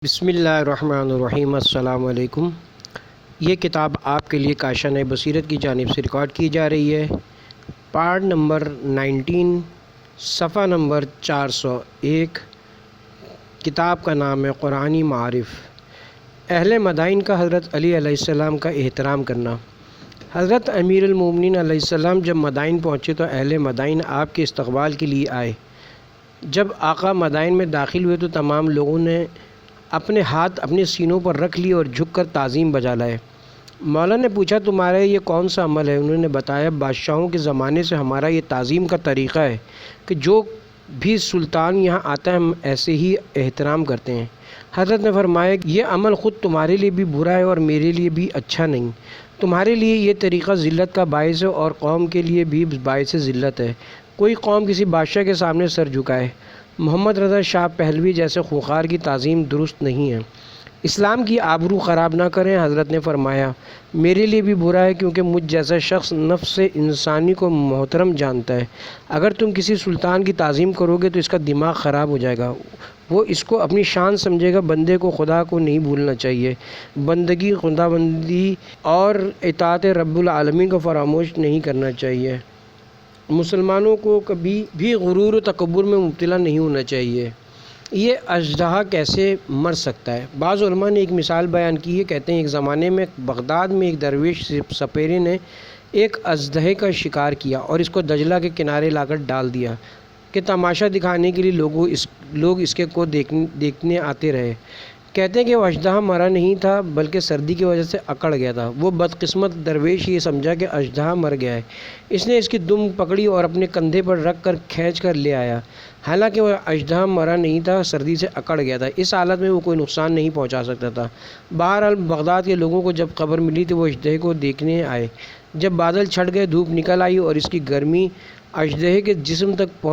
بسم اللہ الرحمن الرحیم۔ السلام علیکم۔ یہ کتاب آپ کے لیے کاشان بصیرت کی جانب سے ریکارڈ کی جا رہی ہے۔ پارٹ نمبر 19، صفحہ نمبر 401۔ کتاب کا نام ہے قرآنی معارف۔ اہل مدائن کا حضرت علی علیہ السلام کا احترام کرنا۔ حضرت امیر المومنین علیہ السلام جب مدائن پہنچے تو اہل مدائن آپ کے استقبال کے لیے آئے۔ جب آقا مدائن میں داخل ہوئے تو تمام لوگوں نے اپنے ہاتھ اپنے سینوں پر رکھ لیے اور جھک کر تعظیم بجا لائے۔ مولا نے پوچھا تمہارا یہ کون سا عمل ہے؟ انہوں نے بتایا بادشاہوں کے زمانے سے ہمارا یہ تعظیم کا طریقہ ہے کہ جو بھی سلطان یہاں آتا ہے ہم ایسے ہی احترام کرتے ہیں۔ حضرت نے فرمایا یہ عمل خود تمہارے لیے بھی برا ہے اور میرے لیے بھی اچھا نہیں۔ تمہارے لیے یہ طریقہ ذلت کا باعث ہے اور قوم کے لیے بھی باعث ذلت ہے۔ کوئی قوم کسی بادشاہ کے سامنے سر جھکائے، محمد رضا شاہ پہلوی جیسے خونخوار کی تعظیم درست نہیں ہے۔ اسلام کی آبرو خراب نہ کریں۔ حضرت نے فرمایا میرے لیے بھی برا ہے کیونکہ مجھ جیسا شخص نفس انسانی کو محترم جانتا ہے۔ اگر تم کسی سلطان کی تعظیم کرو گے تو اس کا دماغ خراب ہو جائے گا، وہ اس کو اپنی شان سمجھے گا۔ بندے کو خدا کو نہیں بھولنا چاہیے، بندگی خداوندی اور اطاعت رب العالمین کو فراموش نہیں کرنا چاہیے۔ مسلمانوں کو کبھی بھی غرور و تکبر میں مبتلا نہیں ہونا چاہیے۔ یہ اژدہا کیسے مر سکتا ہے؟ بعض علماء نے ایک مثال بیان کی ہے۔ کہتے ہیں ایک زمانے میں بغداد میں ایک درویش سپیرے نے ایک اژدہے کا شکار کیا اور اس کو دجلہ کے کنارے لا کر ڈال دیا کہ تماشا دکھانے کے لیے لوگ اس کو دیکھنے آتے رہے۔ کہتے ہیں کہ وہ اژدہا مرا نہیں تھا بلکہ سردی کی وجہ سے اکڑ گیا تھا۔ وہ بدقسمت درویش یہ سمجھا کہ اژدہا مر گیا ہے۔ اس نے اس کی دم پکڑی اور اپنے کندھے پر رکھ کر کھینچ کر لے آیا، حالانکہ وہ اژدہا مرا نہیں تھا، سردی سے اکڑ گیا تھا۔ اس حالت میں وہ کوئی نقصان نہیں پہنچا سکتا تھا۔ بہرحال بغداد کے لوگوں کو جب خبر ملی تو وہ اژدہے کو دیکھنے آئے۔ جب بادل چھٹ گئے، دھوپ نکل آئی اور اس کی گرمی اژدہے کے جسم تک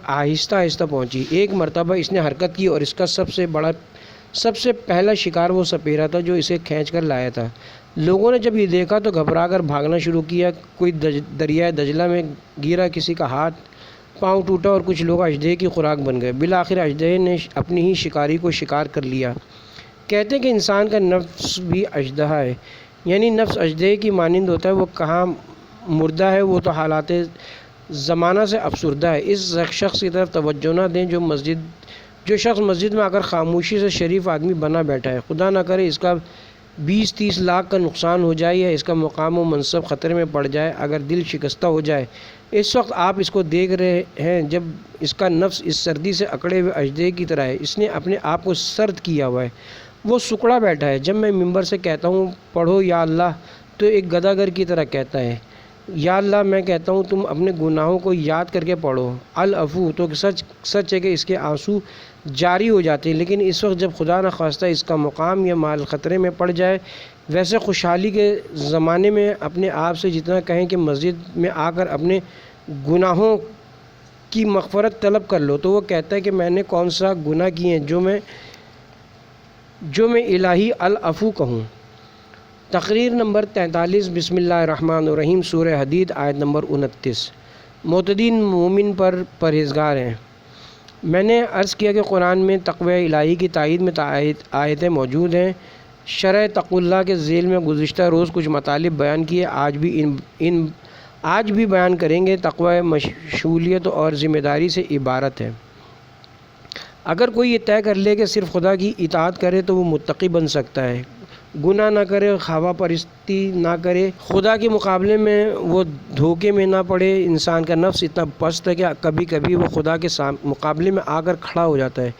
آہستہ آہستہ پہنچی۔ ایک مرتبہ اس نے حرکت کی اور اس کا سب سے پہلا شکار وہ سپیرا تھا جو اسے کھینچ کر لایا تھا۔ لوگوں نے جب یہ دیکھا تو گھبرا کر بھاگنا شروع کیا۔ کوئی دریائے دجلہ میں گرا، کسی کا ہاتھ پاؤں ٹوٹا اور کچھ لوگ اژدہے کی خوراک بن گئے۔ بالآخر اژدہے نے اپنی ہی شکاری کو شکار کر لیا۔ کہتے ہیں کہ انسان کا نفس بھی اژدہا ہے، یعنی نفس اژدہے کی مانند ہوتا ہے۔ وہ کہاں مردہ ہے، وہ تو حالات زمانہ سے افسردہ ہے۔ اس شخص کی طرف توجہ نہ دیں جو شخص مسجد میں آ کر خاموشی سے شریف آدمی بنا بیٹھا ہے۔ خدا نہ کرے اس کا 20-30 لاکھ کا نقصان ہو جائے یا اس کا مقام و منصب خطرے میں پڑ جائے۔ اگر دل شکستہ ہو جائے، اس وقت آپ اس کو دیکھ رہے ہیں جب اس کا نفس اس سردی سے اکڑے ہوئے اژدہے کی طرح ہے۔ اس نے اپنے آپ کو سرد کیا ہوا ہے، وہ سکڑا بیٹھا ہے۔ جب میں ممبر سے کہتا ہوں پڑھو یا اللہ، تو ایک گداگر کی طرح کہتا ہے یا اللہ۔ میں کہتا ہوں تم اپنے گناہوں کو یاد کر کے پڑھو العفو، تو سچ ہے کہ اس کے آنسو جاری ہو جاتے ہیں۔ لیکن اس وقت جب خدا نخواستہ اس کا مقام یا مال خطرے میں پڑ جائے، ویسے خوشحالی کے زمانے میں اپنے آپ سے جتنا کہیں کہ مسجد میں آ کر اپنے گناہوں کی مغفرت طلب کر لو، تو وہ کہتا ہے کہ میں نے کون سا گناہ کیے ہیں جو میں الہی العفو کہوں۔ تقریر نمبر 43۔ بسم اللہ الرحمن الرحیم۔ سورہ حدید آیت نمبر 29۔ معتدین مومن پر پرہیزگار ہیں۔ میں نے عرض کیا کہ قرآن میں تقوی الہی کی تائید میں آیتیں موجود ہیں۔ شرح تقوی اللہ کے ذیل میں گزشتہ روز کچھ مطالب بیان کیے، آج بھی بیان کریں گے۔ تقوی مشمولیت اور ذمہ داری سے عبارت ہے۔ اگر کوئی یہ طے کر لے کہ صرف خدا کی اطاعت کرے تو وہ متقی بن سکتا ہے، گناہ نہ کرے، خواہ پرستی نہ کرے، خدا کے مقابلے میں وہ دھوکے میں نہ پڑے۔ انسان کا نفس اتنا پست ہے کہ کبھی کبھی وہ خدا کے مقابلے میں آ کر کھڑا ہو جاتا ہے،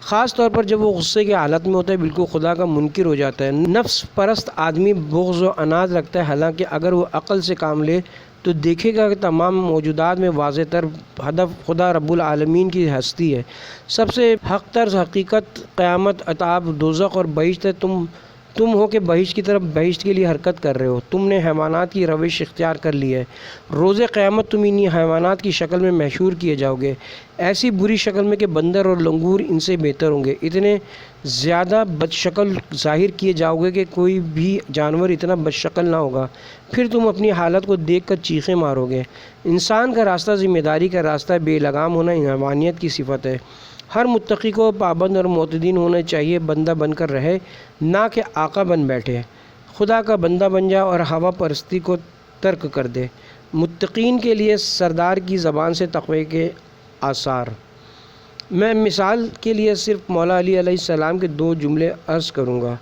خاص طور پر جب وہ غصے کی حالت میں ہوتا ہے، بالکل خدا کا منکر ہو جاتا ہے۔ نفس پرست آدمی بغض و عناد رکھتا ہے، حالانکہ اگر وہ عقل سے کام لے تو دیکھے گا کہ تمام موجودات میں واضح تر ہدف خدا رب العالمین کی ہستی ہے۔ سب سے حق تر حقیقت قیامت، عذاب، دوزخ اور بہشت ہے۔ تم ہو کہ بہشت کی طرف بہشت کے لیے حرکت کر رہے ہو۔ تم نے حیوانات کی روش اختیار کر لی ہے۔ روز قیامت تم انہی حیوانات کی شکل میں محشور کیے جاؤ گے، ایسی بری شکل میں کہ بندر اور لنگور ان سے بہتر ہوں گے۔ اتنے زیادہ بد شکل ظاہر کیے جاؤ گے کہ کوئی بھی جانور اتنا بد شکل نہ ہوگا۔ پھر تم اپنی حالت کو دیکھ کر چیخیں مارو گے۔ انسان کا راستہ ذمہ داری کا راستہ ہے، بے لگام ہونا حیوانیت کی صفت ہے۔ ہر متقی کو پابند اور معتدین ہونا چاہیے، بندہ بن کر رہے نہ کہ آقا بن بیٹھے، خدا کا بندہ بن جائے اور ہوا پرستی کو ترک کر دے۔ متقین کے لیے سردار کی زبان سے تقوی کے آثار۔ میں مثال کے لیے صرف مولا علی علیہ السلام کے 2 جملے عرض کروں گا۔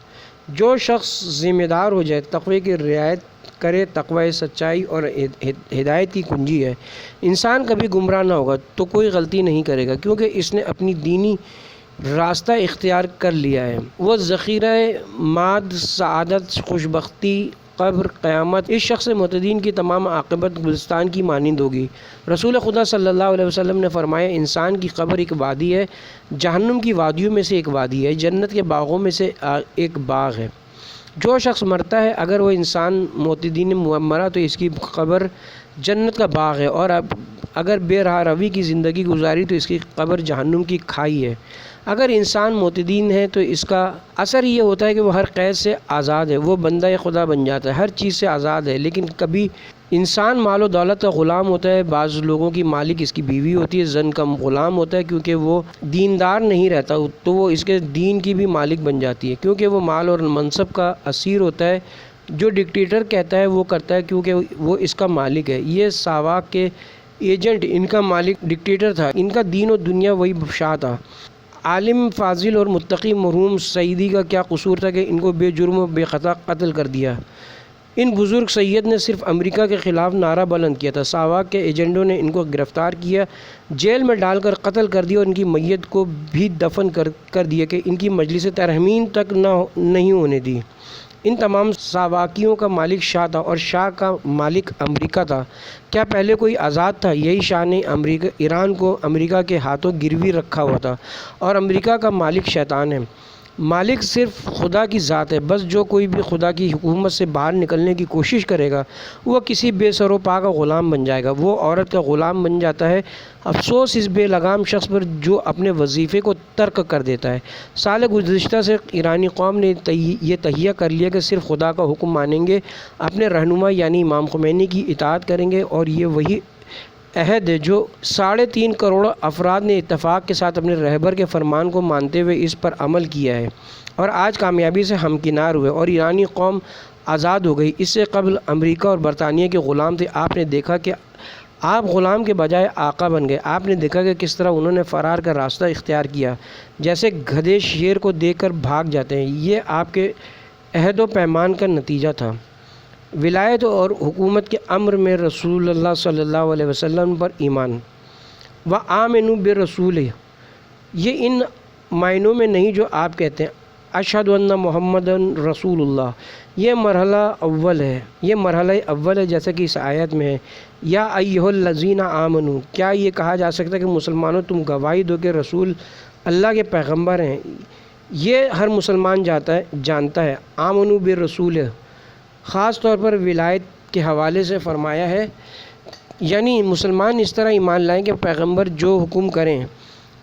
جو شخص ذمہ دار ہو جائے، تقوی کی رعایت کرے، تقوی سچائی اور ہدایت کی کنجی ہے۔ انسان کبھی گمراہ نہ ہوگا تو کوئی غلطی نہیں کرے گا، کیونکہ اس نے اپنی دینی راستہ اختیار کر لیا ہے۔ وہ ذخیرہ ماد، سعادت، خوشبختی، قبر، قیامت، اس شخص معتدین کی تمام عاقبت گلستان کی مانند ہوگی۔ رسول خدا صلی اللہ علیہ وسلم نے فرمایا، انسان کی قبر ایک وادی ہے، جہنم کی وادیوں میں سے ایک وادی ہے، جنت کے باغوں میں سے ایک باغ ہے۔ جو شخص مرتا ہے، اگر وہ انسان معتدین مرا تو اس کی قبر جنت کا باغ ہے، اور اگر بے راہ روی کی زندگی گزاری تو اس کی قبر جہنم کی کھائی ہے۔ اگر انسان معتدین ہے تو اس کا اثر یہ ہوتا ہے کہ وہ ہر قید سے آزاد ہے، وہ بندہ خدا بن جاتا ہے، ہر چیز سے آزاد ہے۔ لیکن کبھی انسان مال و دولت کا غلام ہوتا ہے، بعض لوگوں کی مالک اس کی بیوی ہوتی ہے، زن کا غلام ہوتا ہے کیونکہ وہ دیندار نہیں رہتا تو وہ اس کے دین کی بھی مالک بن جاتی ہے، کیونکہ وہ مال اور منصب کا اسیر ہوتا ہے۔ جو ڈکٹیٹر کہتا ہے وہ کرتا ہے کیونکہ وہ اس کا مالک ہے۔ یہ ساواک کے ایجنٹ، ان کا مالک ڈکٹیٹر تھا، ان کا دین و دنیا وہی شاہ تھا۔ عالم، فاضل اور متقی مرحوم سعیدی کا کیا قصور تھا کہ ان کو بے جرم و بے خطا قتل کر دیا؟ ان بزرگ سید نے صرف امریکہ کے خلاف نعرہ بلند کیا تھا، ساواک کے ایجنٹوں نے ان کو گرفتار کیا، جیل میں ڈال کر قتل کر دیا اور ان کی میت کو بھی دفن کر دیا کہ ان کی مجلس ترحمین تک نہیں ہونے دی۔ ان تمام ساواکیوں کا مالک شاہ تھا اور شاہ کا مالک امریکہ تھا۔ کیا پہلے کوئی آزاد تھا؟ یہی شاہ نے ایران کو امریکہ کے ہاتھوں گروی رکھا ہوا تھا، اور امریکہ کا مالک شیطان ہے۔ مالک صرف خدا کی ذات ہے، بس جو کوئی بھی خدا کی حکومت سے باہر نکلنے کی کوشش کرے گا وہ کسی بے سر و پا کا غلام بن جائے گا، وہ عورت کا غلام بن جاتا ہے۔ افسوس اس بے لگام شخص پر جو اپنے وظیفے کو ترک کر دیتا ہے۔ سال گزشتہ سے ایرانی قوم نے یہ تہیہ کر لیا کہ صرف خدا کا حکم مانیں گے، اپنے رہنما یعنی امام خمینی کی اطاعت کریں گے، اور یہ وہی عہد ہے جو 3.5 کروڑ افراد نے اتفاق کے ساتھ اپنے رہبر کے فرمان کو مانتے ہوئے اس پر عمل کیا ہے، اور آج کامیابی سے ہمکنار ہوئے اور ایرانی قوم آزاد ہو گئی۔ اس سے قبل امریکہ اور برطانیہ کے غلام تھے۔ آپ نے دیکھا کہ آپ غلام کے بجائے آقا بن گئے۔ آپ نے دیکھا کہ کس طرح انہوں نے فرار کا راستہ اختیار کیا، جیسے گدھے شیر کو دیکھ کر بھاگ جاتے ہیں۔ یہ آپ کے عہد و پیمان کا نتیجہ تھا۔ ولایت اور حکومت کے امر میں رسول اللہ صلی اللہ علیہ وسلم پر ایمان۔ وآمنوا برسولہ، یہ ان معنوں میں نہیں جو آپ کہتے ہیں، اشہد ان محمد رسول اللہ، یہ مرحلہ اول ہے، جیسا کہ اس آیت میں ہے، یا ایھا الذین آمنوا، کیا یہ کہا جا سکتا ہے کہ مسلمانوں تم گواہی دو کہ رسول اللہ کے پیغمبر ہیں؟ یہ ہر مسلمان جانتا ہے۔ آمنوا برسولہ خاص طور پر ولایت کے حوالے سے فرمایا ہے، یعنی مسلمان اس طرح ایمان لائیں کہ پیغمبر جو حکم کریں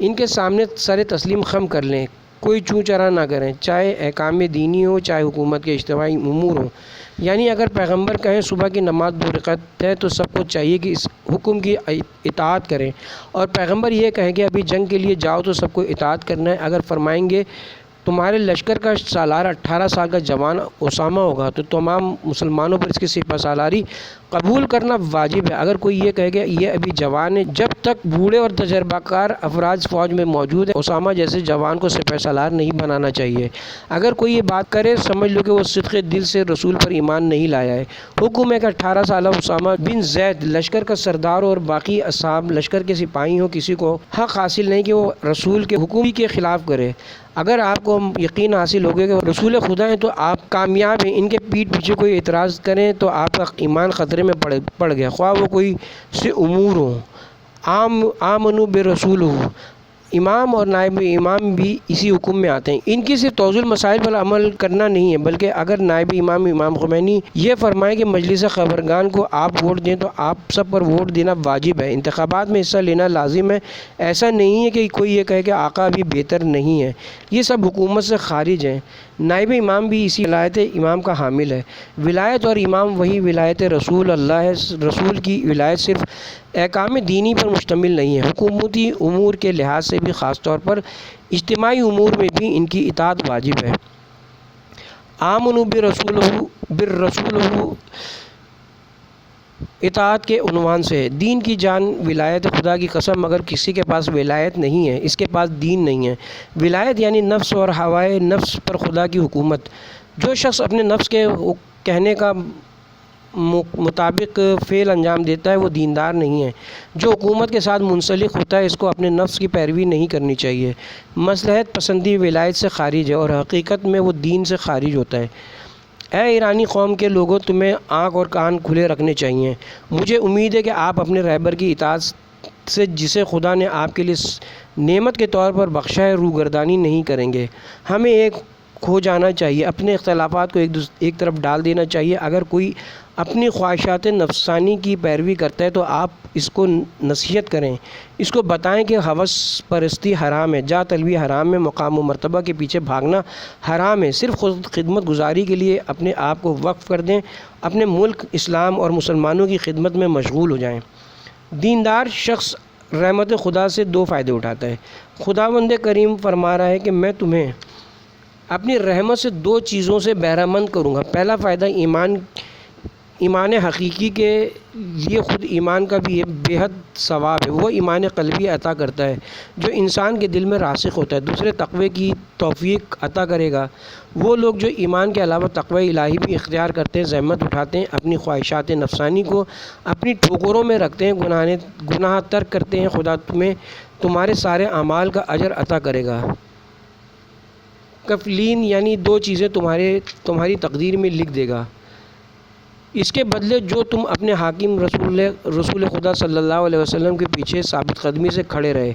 ان کے سامنے سر تسلیم خم کر لیں، کوئی چوں چرا نہ کریں، چاہے احکام دینی ہو چاہے حکومت کے اجتماعی امور ہوں۔ یعنی اگر پیغمبر کہیں صبح کی نماز 2 رکعت ہے تو سب کو چاہیے کہ اس حکم کی اطاعت کریں، اور پیغمبر یہ کہیں کہ ابھی جنگ کے لیے جاؤ تو سب کو اطاعت کرنا ہے۔ اگر فرمائیں گے تمہارے لشکر کا سالار 18 سال کا جوان اسامہ ہوگا تو تمام مسلمانوں پر اس کی سپہ سالاری قبول کرنا واجب ہے۔ اگر کوئی یہ کہے کہ یہ ابھی جوان ہے، جب تک بوڑھے اور تجربہ کار افراد فوج میں موجود ہیں اسامہ جیسے جوان کو سپہ سالار نہیں بنانا چاہیے۔ اگر کوئی یہ بات کرے سمجھ لو کہ وہ صدق دل سے رسول پر ایمان نہیں لایا ہے۔ حکم ہے کہ 18 سالہ اسامہ بن زید لشکر کا سردار اور باقی اصحاب لشکر کے سپاہی ہوں، کسی کو حق حاصل نہیں کہ وہ رسول کے حکم کے خلاف کرے۔ اگر آپ کو یقین حاصل ہو گیا کہ رسول خدا ہیں تو آپ کامیاب ہیں۔ ان کے پیٹھ پیچھے کوئی اعتراض کریں تو آپ کا ایمان خطرے میں پڑ گیا، خواہ وہ کوئی سے امور ہو۔ آمنوا برسول ہو، امام اور نائب امام بھی اسی حکم میں آتے ہیں۔ ان کی صرف توضیح المسائل پر عمل کرنا نہیں ہے، بلکہ اگر نائب امام خمینی یہ فرمائے کہ مجلس خبرگان کو آپ ووٹ دیں تو آپ سب پر ووٹ دینا واجب ہے، انتخابات میں حصہ لینا لازم ہے۔ ایسا نہیں ہے کہ کوئی یہ کہے کہ آقا بھی بہتر نہیں ہے، یہ سب حکومت سے خارج ہیں۔ نائب امام بھی اسی ولایت امام کا حامل ہے۔ ولایت اور امام وہی ولایت رسول اللہ ہے۔ رسول کی ولایت صرف احکام دینی پر مشتمل نہیں ہے۔ حکومتی امور کے لحاظ سے بھی خاص طور پر اجتماعی امور میں بھی ان کی اطاعت واجب ہے۔ آمنوا بالرسول اطاعت کے عنوان سے دین کی جان ولایت خدا کی قسم اگر کسی کے پاس ولایت نہیں ہے، اس کے پاس دین نہیں ہے۔ ولایت یعنی نفس اور ہوائے نفس پر خدا کی حکومت۔ جو شخص اپنے نفس کے کہنے کا مطابق فعل انجام دیتا ہے وہ دیندار نہیں ہے۔ جو حکومت کے ساتھ منسلک ہوتا ہے اس کو اپنے نفس کی پیروی نہیں کرنی چاہیے۔ مصلحت پسندی ولایت سے خارج ہے اور حقیقت میں وہ دین سے خارج ہوتا ہے۔ اے ایرانی قوم کے لوگوں، تمہیں آنکھ اور کان کھلے رکھنے چاہیے۔ مجھے امید ہے کہ آپ اپنے رہبر کی اطاعت سے جسے خدا نے آپ کے لیے نعمت کے طور پر بخشا ہے روگردانی نہیں کریں گے۔ ہمیں ایک ہو جانا چاہیے، اپنے اختلافات کو ایک طرف ڈال دینا چاہیے۔ اگر کوئی اپنی خواہشات نفسانی کی پیروی کرتا ہے تو آپ اس کو نصیحت کریں، اس کو بتائیں کہ ہوس پرستی حرام ہے، جاہ طلبی حرام ہے، مقام و مرتبہ کے پیچھے بھاگنا حرام ہے۔ صرف خدمت گزاری کے لیے اپنے آپ کو وقف کر دیں، اپنے ملک اسلام اور مسلمانوں کی خدمت میں مشغول ہو جائیں۔ دیندار شخص رحمت خدا سے دو فائدے اٹھاتا ہے۔ خداوند کریم فرما رہا ہے کہ میں تمہیں اپنی رحمت سے دو چیزوں سے بہرہ مند کروں گا۔ پہلا فائدہ ایمان حقیقی کے لیے خود ایمان کا بھی بے حد ثواب ہے، وہ ایمان قلبی عطا کرتا ہے جو انسان کے دل میں راسخ ہوتا ہے۔ دوسرے تقوی کی توفیق عطا کرے گا۔ وہ لوگ جو ایمان کے علاوہ تقوی الہی بھی اختیار کرتے ہیں، زحمت اٹھاتے ہیں، اپنی خواہشات نفسانی کو اپنی ٹھوکروں میں رکھتے ہیں، گناہ ترک کرتے ہیں، خدا تمہیں تمہارے سارے اعمال کا اجر عطا کرے گا۔ کفلین یعنی دو چیزیں تمہاری تقدیر میں لکھ دے گا، اس کے بدلے جو تم اپنے حاکم رسول خدا صلی اللہ علیہ وسلم کے پیچھے ثابت قدمی سے کھڑے رہے،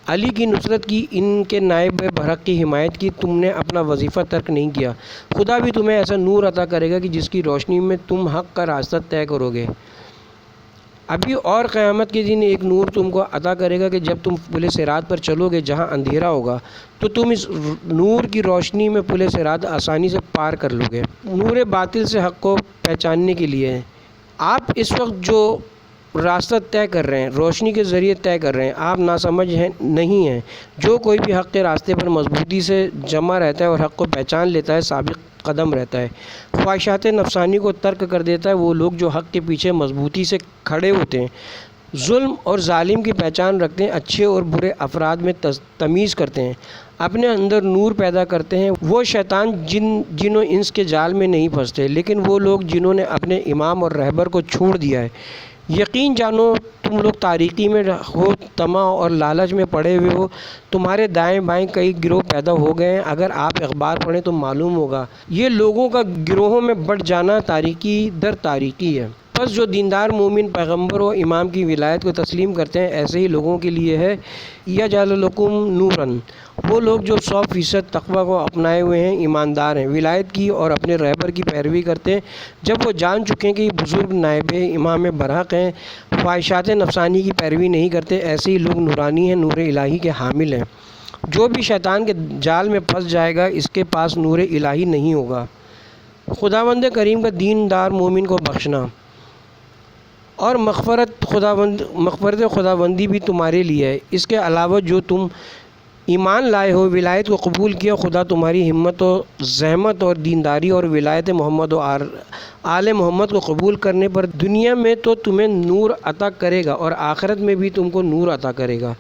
علی کی نصرت کی، ان کے نائب برحق کی حمایت کی، تم نے اپنا وظیفہ ترک نہیں کیا۔ خدا بھی تمہیں ایسا نور عطا کرے گا کہ جس کی روشنی میں تم حق کا راستہ طے کرو گے۔ ابھی اور قیامت کے دن ایک نور تم کو عطا کرے گا کہ جب تم پل صراط پر چلو گے جہاں اندھیرا ہوگا تو تم اس نور کی روشنی میں پل صراط آسانی سے پار کر لو گے۔ نور باطل سے حق کو پہچاننے کے لیے آپ اس وقت جو راستہ طے کر رہے ہیں، روشنی کے ذریعے طے کر رہے ہیں، آپ ناسمجھ نہیں ہیں۔ جو کوئی بھی حق کے راستے پر مضبوطی سے جمع رہتا ہے اور حق کو پہچان لیتا ہے، ثابت قدم رہتا ہے، خواہشات نفسانی کو ترک کر دیتا ہے، وہ لوگ جو حق کے پیچھے مضبوطی سے کھڑے ہوتے ہیں، ظلم اور ظالم کی پہچان رکھتے ہیں، اچھے اور برے افراد میں تمیز کرتے ہیں، اپنے اندر نور پیدا کرتے ہیں، وہ شیطان جن و انس کے جال میں نہیں پھنستے، لیکن وہ لوگ جنہوں نے اپنے امام اور رہبر کو چھوڑ دیا ہے۔ یقین جانو تم لوگ تاریکی میں ہو، طمع اور لالچ میں پڑے ہوئے ہو، تمہارے دائیں بائیں کئی گروہ پیدا ہو گئے ہیں۔ اگر آپ اخبار پڑھیں تو معلوم ہوگا یہ لوگوں کا گروہوں میں بٹ جانا تاریکی در تاریکی ہے۔ بس جو دیندار مومن پیغمبر و امام کی ولایت کو تسلیم کرتے ہیں، ایسے ہی لوگوں کے لیے ہے یجعل لکم نوراً، وہ لوگ جو 100% تقوی کو اپنائے ہوئے ہیں، ایماندار ہیں، ولایت کی اور اپنے رہبر کی پیروی کرتے ہیں جب وہ جان چکے ہیں کہ یہ بزرگ نائب امام برحق ہیں، خواہشات نفسانی کی پیروی نہیں کرتے، ایسے ہی لوگ نورانی ہیں، نور الہی کے حامل ہیں۔ جو بھی شیطان کے جال میں پھنس جائے گا اس کے پاس نور الہی نہیں ہوگا۔ خداوند کریم کا دیندار مومن کو بخشنا اور مغفرت خداوندی بھی تمہارے لیے ہے۔ اس کے علاوہ جو تم ایمان لائے ہو، ولایت کو قبول کیا، خدا تمہاری ہمت و زحمت اور دینداری اور ولایت محمد و آل محمد کو قبول کرنے پر دنیا میں تو تمہیں نور عطا کرے گا اور آخرت میں بھی تم کو نور عطا کرے گا،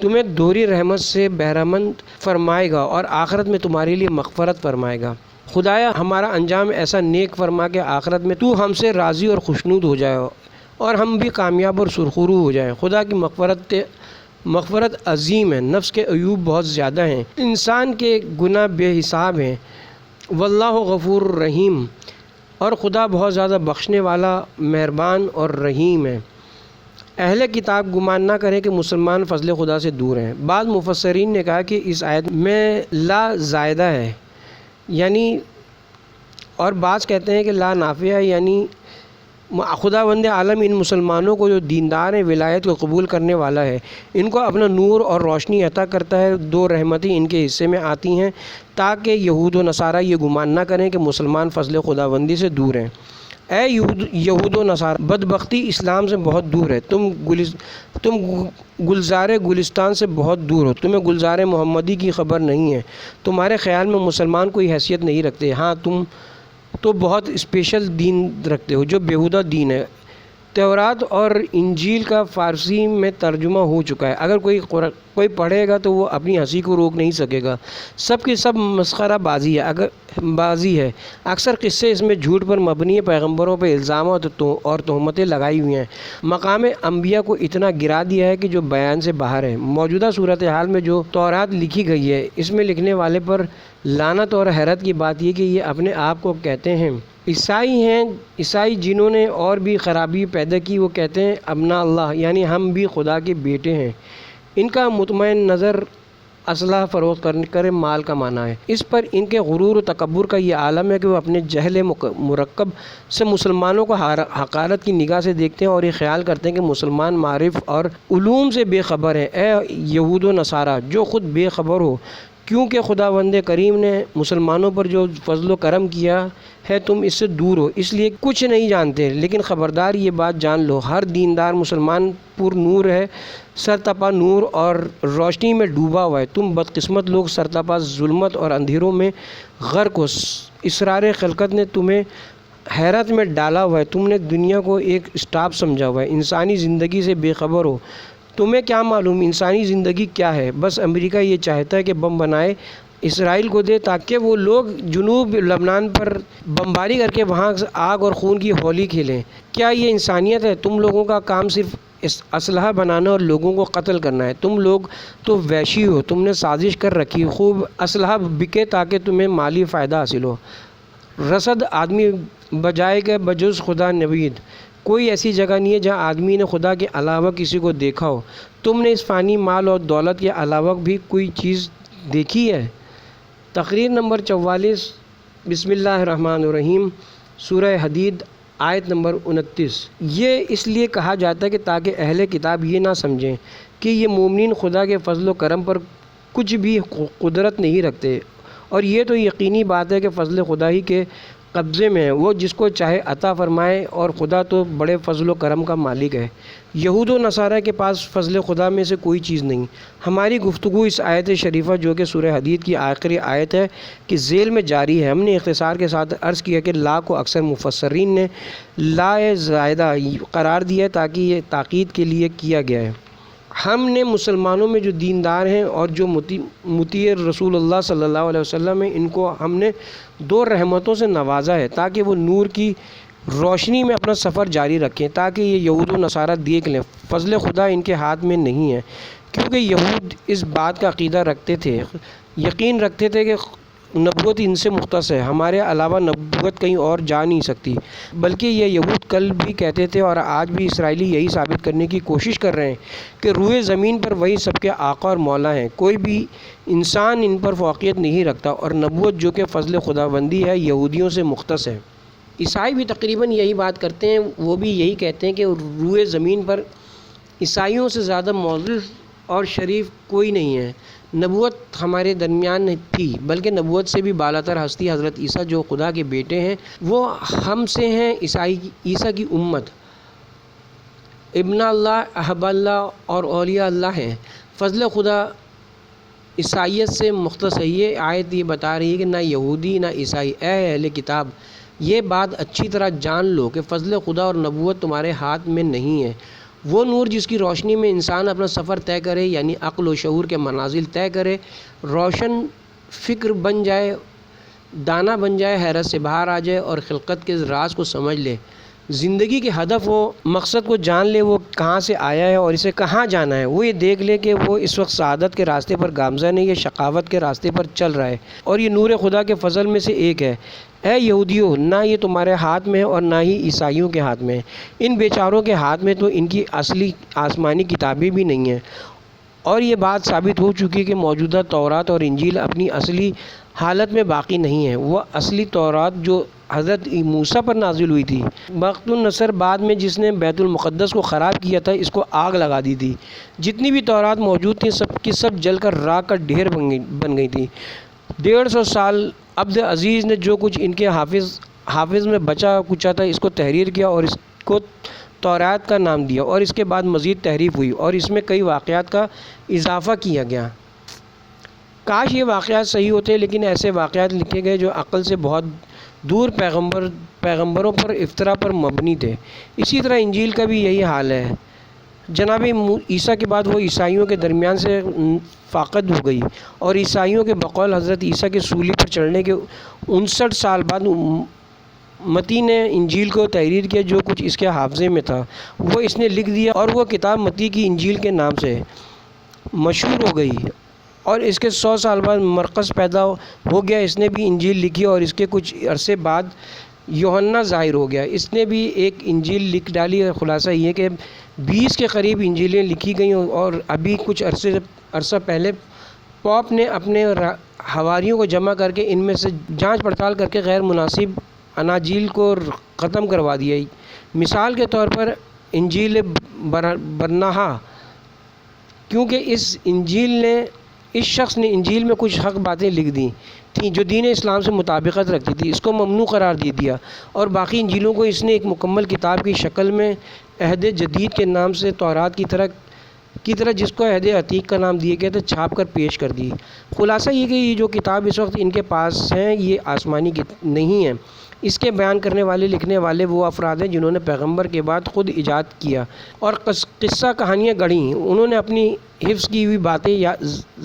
تمہیں دوہری رحمت سے بہرہ مند فرمائے گا اور آخرت میں تمہارے لیے مغفرت فرمائے گا۔ خدایا ہمارا انجام ایسا نیک فرما کہ آخرت میں تو ہم سے راضی اور خوشنود ہو جائے اور ہم بھی کامیاب اور سرخرو ہو جائیں۔ خدا کی مغفرت عظیم ہے، نفس کے عیوب بہت زیادہ ہیں، انسان کے گناہ بے حساب ہیں، واللہ غفور رحیم، اور خدا بہت زیادہ بخشنے والا، مہربان اور رحیم ہے۔ اہل کتاب گمان نہ کریں کہ مسلمان فضل خدا سے دور ہیں۔ بعض مفسرین نے کہا کہ اس آیت میں لا زائدہ ہے، یعنی، اور بعض کہتے ہیں کہ لا نافیہ ہے، یعنی خداوند عالم ان مسلمانوں کو جو دیندار ہیں، ولایت کو قبول کرنے والا ہے، ان کو اپنا نور اور روشنی عطا کرتا ہے، دو رحمتیں ان کے حصے میں آتی ہیں تاکہ یہود و نصارہ یہ گمان نہ کریں کہ مسلمان فضل خداوندی سے دور ہیں۔ اے یہود و نصارہ، بدبختی اسلام سے بہت دور ہے، تم گلزار گلستان سے بہت دور ہو، تمہیں گلزار محمدی کی خبر نہیں ہے، تمہارے خیال میں مسلمان کوئی حیثیت نہیں رکھتے، ہاں تم تو بہت اسپیشل دین رکھتے ہو جو بیہودہ دین ہے۔ تورات اور انجیل کا فارسی میں ترجمہ ہو چکا ہے، اگر کوئی پڑھے گا تو وہ اپنی ہنسی کو روک نہیں سکے گا، سب کی سب مسخرہ بازی ہے، اکثر قصے اس میں جھوٹ پر مبنی پیغمبروں پر الزامات اور تہمتیں لگائی ہوئی ہیں، مقام انبیاء کو اتنا گرا دیا ہے کہ جو بیان سے باہر ہے۔ موجودہ صورتحال میں جو تورات لکھی گئی ہے، اس میں لکھنے والے پر لعنت اور حیرت کی بات یہ کہ یہ اپنے آپ کو کہتے ہیں عیسائی جنہوں نے اور بھی خرابی پیدا کی، وہ کہتے ہیں ابنا اللہ، یعنی ہم بھی خدا کے بیٹے ہیں۔ ان کا مطمئن نظر اسلحہ فروخت کرے مال کا معنی ہے۔ اس پر ان کے غرور و تکبر کا یہ عالم ہے کہ وہ اپنے جہل مرکب سے مسلمانوں کو حقارت کی نگاہ سے دیکھتے ہیں اور یہ خیال کرتے ہیں کہ مسلمان معارف اور علوم سے بے خبر ہیں۔ اے یہود و نصارہ جو خود بے خبر ہو، کیونکہ خداوند کریم نے مسلمانوں پر جو فضل و کرم کیا ہے تم اس سے دور ہو، اس لیے کچھ نہیں جانتے، لیکن خبردار یہ بات جان لو، ہر دیندار مسلمان پر نور ہے، سرتپا نور اور روشنی میں ڈوبا ہوا ہے، تم بدقسمت لوگ سرتپا ظلمت اور اندھیروں میں غرق ہو، اسرار خلقت نے تمہیں حیرت میں ڈالا ہوا ہے، تم نے دنیا کو ایک اسٹاپ سمجھا ہوا ہے، انسانی زندگی سے بے خبر ہو، تمہیں کیا معلوم انسانی زندگی کیا ہے؟ بس امریکہ یہ چاہتا ہے کہ بم بنائے اسرائیل کو دے تاکہ وہ لوگ جنوب لبنان پر بمباری کر کے وہاں آگ اور خون کی ہولی کھیلیں۔ کیا یہ انسانیت ہے؟ تم لوگوں کا کام صرف اسلحہ بنانا اور لوگوں کو قتل کرنا ہے، تم لوگ تو وحشی ہو، تم نے سازش کر رکھی، خوب اسلحہ بکے تاکہ تمہیں مالی فائدہ حاصل ہو۔ رصد آدمی بجائے کہ بجز خدا نوید، کوئی ایسی جگہ نہیں ہے جہاں آدمی نے خدا کے علاوہ کسی کو دیکھا ہو، تم نے اس فانی مال اور دولت کے علاوہ بھی کوئی چیز دیکھی ہے؟ تقریر نمبر 44 بسم اللہ الرحمن الرحیم، سورہ حدید آیت نمبر 29۔ یہ اس لیے کہا جاتا ہے کہ تاکہ اہل کتاب یہ نہ سمجھیں کہ یہ مومنین خدا کے فضل و کرم پر کچھ بھی قدرت نہیں رکھتے، اور یہ تو یقینی بات ہے کہ فضل خدا ہی کے قبضے میں ہے، وہ جس کو چاہے عطا فرمائے، اور خدا تو بڑے فضل و کرم کا مالک ہے۔ یہود و نصارہ کے پاس فضل خدا میں سے کوئی چیز نہیں۔ ہماری گفتگو اس آیت شریفہ جو کہ سورہ حدید کی آخری آیت ہے کہ ذیل میں جاری ہے۔ ہم نے اختصار کے ساتھ عرض کیا کہ لا کو اکثر مفسرین نے لا زائدہ قرار دیا ہے تاکہ یہ تاکید کے لیے کیا گیا ہے۔ ہم نے مسلمانوں میں جو دیندار ہیں اور جو مطیع رسول اللہ صلی اللہ علیہ وسلم ہیں، ان کو ہم نے دو رحمتوں سے نوازا ہے تاکہ وہ نور کی روشنی میں اپنا سفر جاری رکھیں، تاکہ یہ یہود و نصارہ دیکھ لیں فضل خدا ان کے ہاتھ میں نہیں ہے، کیونکہ یہود اس بات کا عقیدہ رکھتے تھے، یقین رکھتے تھے کہ نبوت ان سے مختص ہے، ہمارے علاوہ نبوت کہیں اور جا نہیں سکتی، بلکہ یہ یہود کل بھی کہتے تھے اور آج بھی اسرائیلی یہی ثابت کرنے کی کوشش کر رہے ہیں کہ روئے زمین پر وہی سب کے آقا اور مولا ہیں، کوئی بھی انسان ان پر فوقیت نہیں رکھتا، اور نبوت جو کہ فضل خداوندی ہے یہودیوں سے مختص ہے۔ عیسائی بھی تقریباً یہی بات کرتے ہیں، وہ بھی یہی کہتے ہیں کہ روئے زمین پر عیسائیوں سے زیادہ معزز اور شریف کوئی نہیں ہے، نبوت ہمارے درمیان تھی، بلکہ نبوت سے بھی بالاتر ہستی حضرت عیسیٰ جو خدا کے بیٹے ہیں، وہ ہم سے ہیں، عیسیٰ کی امت، ابن اللہ، احب اللہ اور اولیاء اللہ ہیں۔ فضل خدا عیسائیت سے مختص ہے۔ یہ آیت یہ بتا رہی ہے کہ نہ یہودی نہ عیسائی، اے اہل کتاب یہ بات اچھی طرح جان لو کہ فضل خدا اور نبوت تمہارے ہاتھ میں نہیں ہے۔ وہ نور جس کی روشنی میں انسان اپنا سفر طے کرے، یعنی عقل و شعور کے منازل طے کرے، روشن فکر بن جائے، دانا بن جائے، حیرت سے باہر آ جائے اور خلقت کے راز کو سمجھ لے، زندگی کے ہدف و مقصد کو جان لے، وہ کہاں سے آیا ہے اور اسے کہاں جانا ہے، وہ یہ دیکھ لے کہ وہ اس وقت سعادت کے راستے پر گامزن ہے یا شقاوت کے راستے پر چل رہا ہے، اور یہ نور خدا کے فضل میں سے ایک ہے۔ اے یہودیوں، نہ یہ تمہارے ہاتھ میں ہے اور نہ ہی عیسائیوں کے ہاتھ میں ہے، ان بیچاروں کے ہاتھ میں تو ان کی اصلی آسمانی کتابیں بھی نہیں ہیں، اور یہ بات ثابت ہو چکی ہے کہ موجودہ تورات اور انجیل اپنی اصلی حالت میں باقی نہیں ہے۔ وہ اصلی تورات جو حضرت موسیٰ پر نازل ہوئی تھی، بخت النصر بعد میں جس نے بیت المقدس کو خراب کیا تھا، اس کو آگ لگا دی تھی، جتنی بھی تورات موجود تھیں سب کی سب جل کر راکھ کا ڈھیر بن گئی تھی۔ 150 سال عبد عزیز نے جو کچھ ان کے حافظ حافظ میں بچا کچا تھا، اس کو تحریر کیا اور اس کو تورات کا نام دیا، اور اس کے بعد مزید تحریف ہوئی اور اس میں کئی واقعات کا اضافہ کیا گیا۔ کاش یہ واقعات صحیح ہوتے، لیکن ایسے واقعات لکھے گئے جو عقل سے بہت دور پیغمبروں پر افطرا پر مبنی تھے۔ اسی طرح انجیل کا بھی یہی حال ہے۔ جناب عیسیٰ کے بعد وہ عیسائیوں کے درمیان سے فاقد ہو گئی، اور عیسائیوں کے بقول حضرت عیسیٰ کے سولی پر چڑھنے کے 59 سال بعد متی نے انجیل کو تحریر کیا۔ جو کچھ اس کے حافظے میں تھا وہ اس نے لکھ دیا، اور وہ کتاب متی کی انجیل کے نام سے مشہور ہو گئی۔ اور اس کے 100 سال بعد مرقس پیدا ہو گیا، اس نے بھی انجیل لکھی، اور اس کے کچھ عرصے بعد یوحنا ظاہر ہو گیا، اس نے بھی ایک انجیل لکھ ڈالی۔ خلاصہ یہ کہ 20 کے قریب انجیلیں لکھی گئیں، اور ابھی کچھ عرصہ پہلے پوپ نے اپنے حواریوں کو جمع کر کے ان میں سے جانچ پڑتال کر کے غیر مناسب اناجیل کو ختم کروا دیا۔ مثال کے طور پر انجیل برنہا، کیونکہ اس شخص نے انجیل میں کچھ حق باتیں لکھ دی تھیں جو دین اسلام سے مطابقت رکھتی تھی، اس کو ممنوع قرار دے دیا، اور باقی انجیلوں کو اس نے ایک مکمل کتاب کی شکل میں عہد جدید کے نام سے تورات کی طرح جس کو عہد عتیق کا نام دیا گیا تھا چھاپ کر پیش کر دی۔ خلاصہ یہ کہ یہ جو کتاب اس وقت ان کے پاس ہیں یہ آسمانی نہیں ہے۔ اس کے بیان کرنے والے لکھنے والے وہ افراد ہیں جنہوں نے پیغمبر کے بعد خود ایجاد کیا اور قصہ کہانیاں گڑھیں۔ انہوں نے اپنی حفظ کی ہوئی باتیں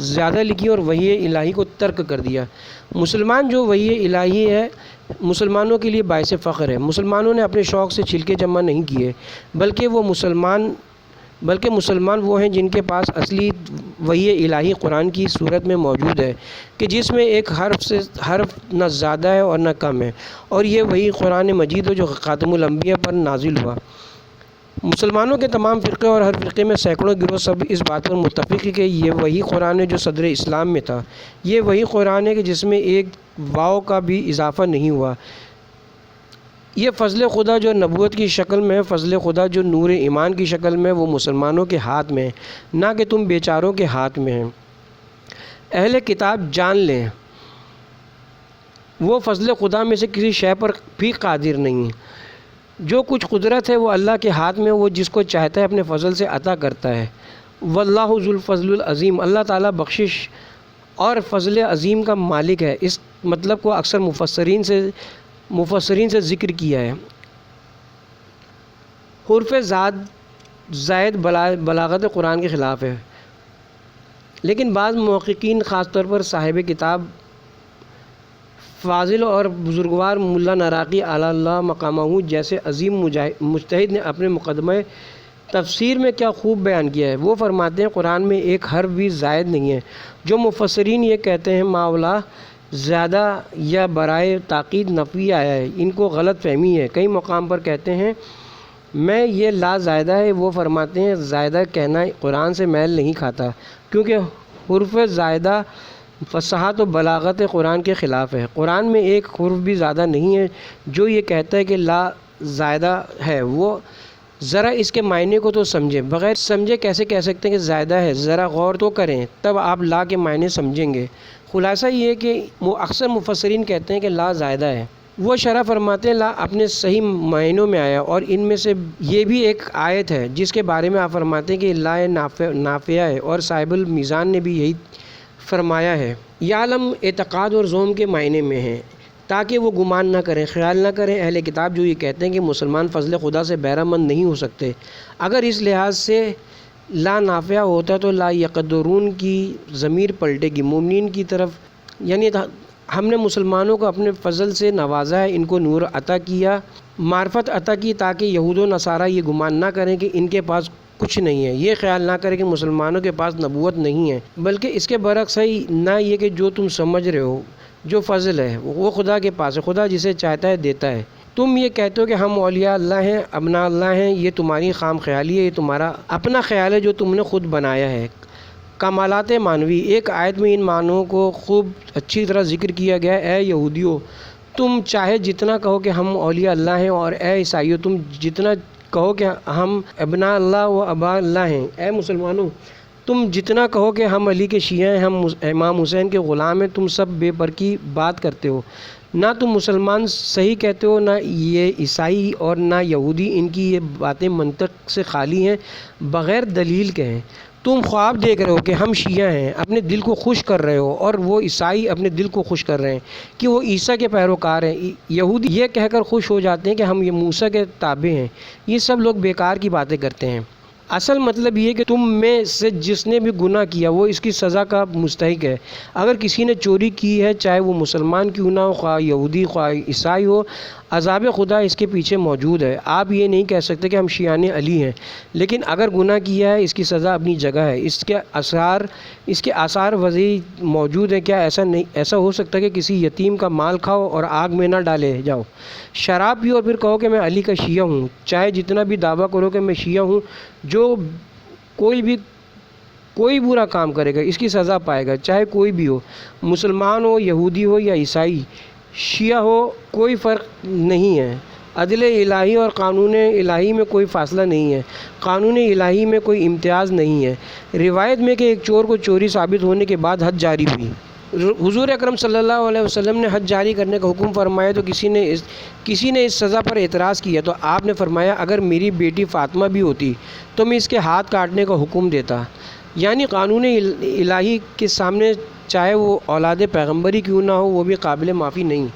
زیادہ لکھی اور وحی الہی کو ترک کر دیا۔ مسلمان جو وحی الہی ہے مسلمانوں کے لیے باعث فخر ہے۔ مسلمانوں نے اپنے شوق سے چھلکے جمع نہیں کیے، بلکہ مسلمان وہ ہیں جن کے پاس اصلی وحی الہی قرآن کی صورت میں موجود ہے، کہ جس میں ایک حرف نہ زیادہ ہے اور نہ کم ہے، اور یہ وہی قرآن مجید ہے جو خاتم الانبیاء پر نازل ہوا۔ مسلمانوں کے تمام فرقے اور ہر فرقے میں سینکڑوں گروہ سب اس بات پر متفق ہے کہ یہ وہی قرآن ہے جو صدر اسلام میں تھا۔ یہ وہی قرآن ہے کہ جس میں ایک واو کا بھی اضافہ نہیں ہوا۔ یہ فضل خدا جو نبوت کی شکل میں ہے، فضل خدا جو نور ایمان کی شکل میں ہے، وہ مسلمانوں کے ہاتھ میں ہے، نہ کہ تم بیچاروں کے ہاتھ میں ہے۔ اہل کتاب جان لیں وہ فضل خدا میں سے کسی شے پر بھی قادر نہیں۔ جو کچھ قدرت ہے وہ اللہ کے ہاتھ میں، وہ جس کو چاہتا ہے اپنے فضل سے عطا کرتا ہے۔ واللہ ذو الفضل العظیم، اللہ تعالیٰ بخشش اور فضل عظیم کا مالک ہے۔ اس مطلب کو اکثر مفسرین سے ذکر کیا ہے۔ حرف زائد بلاغت قرآن کے خلاف ہے، لیکن بعض محققین خاص طور پر صاحب کتاب فاضل اور بزرگوار ملا نراقی اعلی اللہ مقامہ جیسے عظیم مجتہد نے اپنے مقدمہ تفسیر میں کیا خوب بیان کیا ہے۔ وہ فرماتے ہیں قرآن میں ایک حرف بھی زائد نہیں ہے۔ جو مفسرین یہ کہتے ہیں ماولا زیادہ یا برائے تاکید نفی آیا ہے، ان کو غلط فہمی ہے۔ کئی مقام پر کہتے ہیں میں یہ لا زائدہ ہے، وہ فرماتے ہیں زائدہ کہنا قرآن سے میل نہیں کھاتا، کیونکہ حرف زائدہ فصاحت و بلاغت قرآن کے خلاف ہے۔ قرآن میں ایک حرف بھی زیادہ نہیں ہے۔ جو یہ کہتا ہے کہ لا زائدہ ہے وہ ذرا اس کے معنی کو تو سمجھے، بغیر سمجھے کیسے کہہ سکتے ہیں کہ زائدہ ہے؟ ذرا غور تو کریں، تب آپ لا کے معنی سمجھیں گے۔ خلاصہ یہ ہے کہ اکثر مفسرین کہتے ہیں کہ لا زائدہ ہے، وہ شرح فرماتے ہیں لا اپنے صحیح معنوں میں آیا، اور ان میں سے یہ بھی ایک آیت ہے جس کے بارے میں آپ فرماتے ہیں کہ لا نافیہ ہے، اور صاحب المیزان نے بھی یہی فرمایا ہے۔ یہ عالم اعتقاد اور زوم کے معنی میں ہے، تاکہ وہ گمان نہ کریں، خیال نہ کریں۔ اہل کتاب جو یہ کہتے ہیں کہ مسلمان فضل خدا سے بہرہ مند نہیں ہو سکتے، اگر اس لحاظ سے لا نافیہ ہوتا تو لا یقدرون کی ضمیر پلٹے گی مومنین کی طرف، یعنی ہم نے مسلمانوں کو اپنے فضل سے نوازا ہے، ان کو نور عطا کیا، معرفت عطا کی، تاکہ یہود و نصارہ یہ گمان نہ کریں کہ ان کے پاس کچھ نہیں ہے، یہ خیال نہ کریں کہ مسلمانوں کے پاس نبوت نہیں ہے، بلکہ اس کے برعکس ہے نہ یہ کہ جو تم سمجھ رہے ہو جو فضل ہے وہ خدا کے پاس ہے، خدا جسے چاہتا ہے دیتا ہے۔ تم یہ کہتے ہو کہ ہم اولیاء اللہ ہیں، ابناء اللہ ہیں، یہ تمہاری خام خیالی ہے، یہ تمہارا اپنا خیال ہے جو تم نے خود بنایا ہے۔ کمالات معنوی، ایک آیت میں ان معنوں کو خوب اچھی طرح ذکر کیا گیا ہے۔ اے یہودیو تم چاہے جتنا کہو کہ ہم اولیاء اللہ ہیں، اور اے عیسائیو تم جتنا کہو کہ ہم ابناء اللہ و اباء اللہ ہیں، اے مسلمانوں تم جتنا کہو کہ ہم علی کے شیعہ ہیں، ہم امام حسین کے غلام ہیں، تم سب بے پر کی بات کرتے ہو۔ نہ تم مسلمان صحیح کہتے ہو، نہ یہ عیسائی اور نہ یہودی، ان کی یہ باتیں منطق سے خالی ہیں، بغیر دلیل کے ہیں۔ تم خواب دیکھ رہے ہو کہ ہم شیعہ ہیں، اپنے دل کو خوش کر رہے ہو، اور وہ عیسائی اپنے دل کو خوش کر رہے ہیں کہ وہ عیسیٰ کے پیروکار ہیں۔ یہودی یہ کہہ کر خوش ہو جاتے ہیں کہ ہم یہ موسیٰ کے تابع ہیں۔ یہ سب لوگ بیکار کی باتیں کرتے ہیں۔ اصل مطلب یہ کہ تم میں سے جس نے بھی گناہ کیا وہ اس کی سزا کا مستحق ہے۔ اگر کسی نے چوری کی ہے، چاہے وہ مسلمان کیوں نہ ہو، خواہ یہودی خواہ عیسائی ہو، عذاب خدا اس کے پیچھے موجود ہے۔ آپ یہ نہیں کہہ سکتے کہ ہم شیعان علی ہیں، لیکن اگر گناہ کیا ہے اس کی سزا اپنی جگہ ہے۔ اس کے آثار واضح موجود ہیں۔ کیا ایسا ہو سکتا ہے کہ کسی یتیم کا مال کھاؤ اور آگ میں نہ ڈالے جاؤ، شراب پیو اور پھر کہو کہ میں علی کا شیعہ ہوں؟ چاہے جتنا بھی دعویٰ کرو کہ میں شیعہ ہوں، جو کوئی برا کام کرے گا اس کی سزا پائے گا، چاہے کوئی بھی ہو، مسلمان ہو، یہودی ہو یا عیسائی، شیعہ ہو، کوئی فرق نہیں ہے۔ عدل الہی اور قانون الہی میں کوئی فاصلہ نہیں ہے، قانون الہی میں کوئی امتیاز نہیں ہے۔ روایت میں کہ ایک چور کو چوری ثابت ہونے کے بعد حد جاری ہوئی۔ حضور اکرم صلی اللہ علیہ وسلم نے حد جاری کرنے کا حکم فرمایا تو کسی نے اس سزا پر اعتراض کیا تو آپ نے فرمایا اگر میری بیٹی فاطمہ بھی ہوتی تو میں اس کے ہاتھ کاٹنے کا حکم دیتا۔ یعنی قانون الہی کے سامنے چاہے وہ اولاد پیغمبری کیوں نہ ہو وہ بھی قابل معافی نہیں۔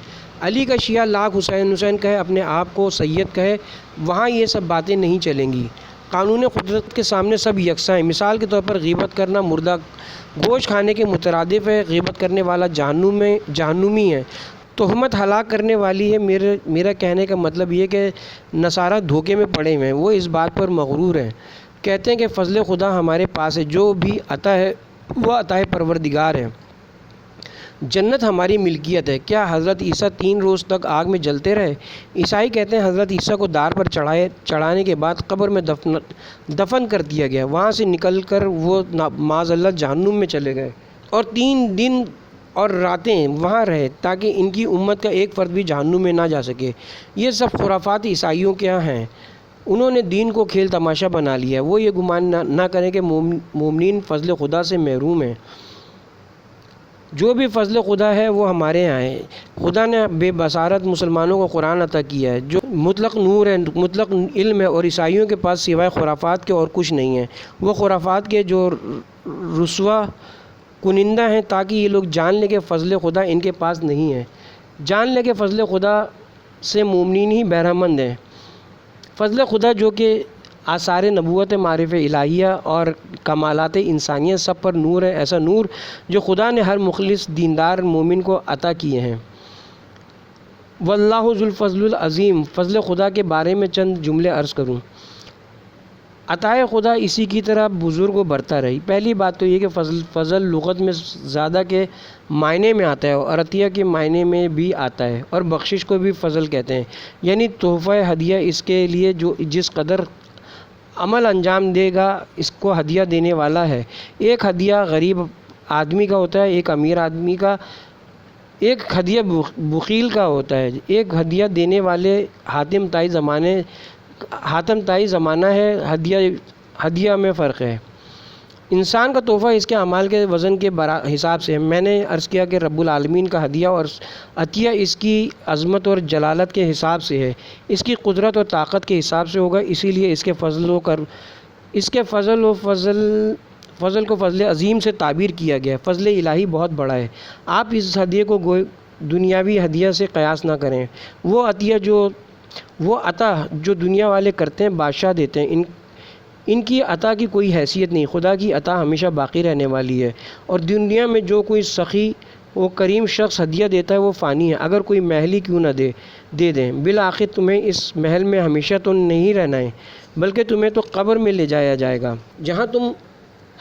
علی کا شیعہ لاکھ حسین کہے، اپنے آپ کو سید کہے، وہاں یہ سب باتیں نہیں چلیں گی۔ قانون قدرت کے سامنے سب یکساں ہیں۔ مثال کے طور پر غیبت کرنا مردہ گوشت کھانے کے مترادف ہے، غیبت کرنے والا جہنمی ہے، تہمت ہلاک کرنے والی ہے۔ میرا کہنے کا مطلب یہ کہ نصارہ دھوکے میں پڑے ہوئے ہیں، وہ اس بات پر مغرور ہیں، کہتے ہیں کہ فضل خدا ہمارے پاس ہے، جو بھی عطا ہے وہ عطا پروردگار ہے، جنت ہماری ملکیت ہے۔ کیا حضرت عیسیٰ 3 روز تک آگ میں جلتے رہے؟ عیسائی کہتے ہیں حضرت عیسیٰ کو دار پر چڑھانے کے بعد قبر میں دفن کر دیا گیا، وہاں سے نکل کر وہ معاذ اللہ جہنم میں چلے گئے اور 3 دن اور راتیں وہاں رہے تاکہ ان کی امت کا ایک فرد بھی جہنم میں نہ جا سکے۔ یہ سب خرافات عیسائیوں کے یہاں ہیں، انہوں نے دین کو کھیل تماشا بنا لیا۔ وہ یہ گمان نہ کریں کہ مومنین فضل خدا سے محروم ہیں۔ جو بھی فضل خدا ہے وہ ہمارے یہاں ہے۔ خدا نے بے بصارت مسلمانوں کو قرآن عطا کیا ہے جو مطلق نور ہے، مطلق علم ہے، اور عیسائیوں کے پاس سوائے خرافات کے اور کچھ نہیں ہے۔ وہ خرافات کے جو رسوا کنندہ ہیں تاکہ یہ لوگ جان لیں کہ فضل خدا ان کے پاس نہیں ہے۔ جان لیں کہ فضل خدا سے مومنین ہی بہرہ مند ہیں۔ فضل خدا جو کہ آثار نبوت، معرفت الہیہ اور کمالات انسانیت سب پر نور ہے، ایسا نور جو خدا نے ہر مخلص دیندار مومن کو عطا کیے ہیں۔ واللہ ذو الفضل العظیم۔ فضل خدا کے بارے میں چند جملے عرض کروں۔ عطائے خدا اسی کی طرح بزرگ و برتر ہے۔ پہلی بات تو یہ کہ فضل لغت میں زیادہ کے معنی میں آتا ہے اور عطیہ کے معنی میں بھی آتا ہے، اور بخشش کو بھی فضل کہتے ہیں، یعنی تحفہ ہدیہ اس کے لیے جو جس قدر عمل انجام دے گا اس کو ہدیہ دینے والا ہے۔ ایک ہدیہ غریب آدمی کا ہوتا ہے، ایک امیر آدمی کا، ایک ہدیہ بخیل کا ہوتا ہے، ایک ہدیہ دینے والے حاتم تائی زمانہ ہے، ہدیہ میں فرق ہے۔ انسان کا تحفہ اس کے اعمال کے وزن کے حساب سے ہے۔ میں نے عرض کیا کہ رب العالمین کا ہدیہ اور عطیہ اس کی عظمت اور جلالت کے حساب سے ہے، اس کی قدرت اور طاقت کے حساب سے ہوگا، اسی لیے اس کے فضل کو فضل عظیم سے تعبیر کیا گیا ہے۔ فضل الہی بہت بڑا ہے۔ آپ اس ہدیے کو دنیاوی ہدیہ سے قیاس نہ کریں۔ وہ عطا جو دنیا والے کرتے ہیں بادشاہ دیتے ہیں، ان کی عطا کی کوئی حیثیت نہیں۔ خدا کی عطا ہمیشہ باقی رہنے والی ہے، اور دنیا میں جو کوئی سخی و کریم شخص ہدیہ دیتا ہے وہ فانی ہے، اگر کوئی محل ہی کیوں نہ دے دیں۔ بالآخر تمہیں اس محل میں ہمیشہ تو نہیں رہنا ہے، بلکہ تمہیں تو قبر میں لے جایا جائے گا، جہاں تم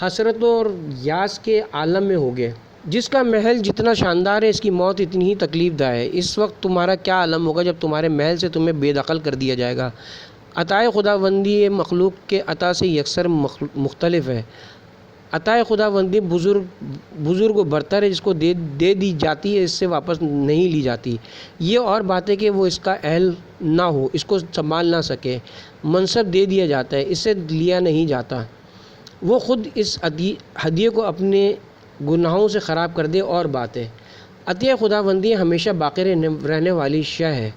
حسرت اور یاس کے عالم میں ہوگے۔ جس کا محل جتنا شاندار ہے اس کی موت اتنی ہی تکلیف دہ ہے۔ اس وقت تمہارا کیا عالم ہوگا جب تمہارے محل سے تمہیں بے دخل کر دیا جائے گا۔ عطائے خداوندی مخلوق کے عطا سے یکسر مختلف ہے۔ عطائے خداوندی بزرگ و برتر ہے، جس کو دے دی جاتی ہے، اس سے واپس نہیں لی جاتی۔ یہ اور بات ہے کہ وہ اس کا اہل نہ ہو، اس کو سنبھال نہ سکے، منصب دے دیا جاتا ہے، اس سے لیا نہیں جاتا۔ وہ خود اس ہدیے کو اپنے گناہوں سے خراب کر دے اور بات ہے۔ عطیہ خداوندی ہمیشہ باقی رہنے والی شے ہے۔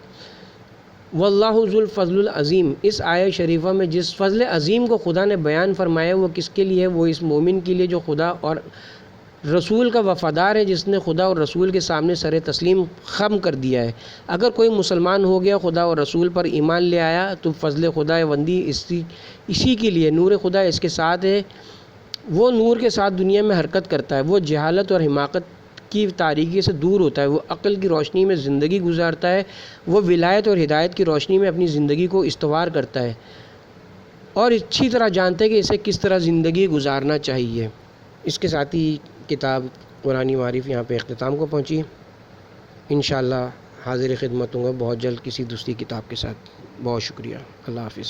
واللہ ذو الفضل العظیم، اس آیت شریفہ میں جس فضل عظیم کو خدا نے بیان فرمایا وہ کس کے لیے ہے؟ وہ اس مومن کے لیے جو خدا اور رسول کا وفادار ہے، جس نے خدا اور رسول کے سامنے سر تسلیم خم کر دیا ہے۔ اگر کوئی مسلمان ہو گیا، خدا اور رسول پر ایمان لے آیا، تو فضل خداوندی اسی کے لیے، نور خدا اس کے ساتھ ہے، وہ نور کے ساتھ دنیا میں حرکت کرتا ہے، وہ جہالت اور حماقت کی تاریکی سے دور ہوتا ہے، وہ عقل کی روشنی میں زندگی گزارتا ہے، وہ ولایت اور ہدایت کی روشنی میں اپنی زندگی کو استوار کرتا ہے اور اچھی طرح جانتا ہے کہ اسے کس طرح زندگی گزارنا چاہیے۔ اس کے ساتھ ہی کتاب قرآن معارف یہاں پہ اختتام کو پہنچی۔ انشاءاللہ حاضر خدمت ہوں گا بہت جلد کسی دوسری کتاب کے ساتھ۔ بہت شکریہ، اللہ حافظ۔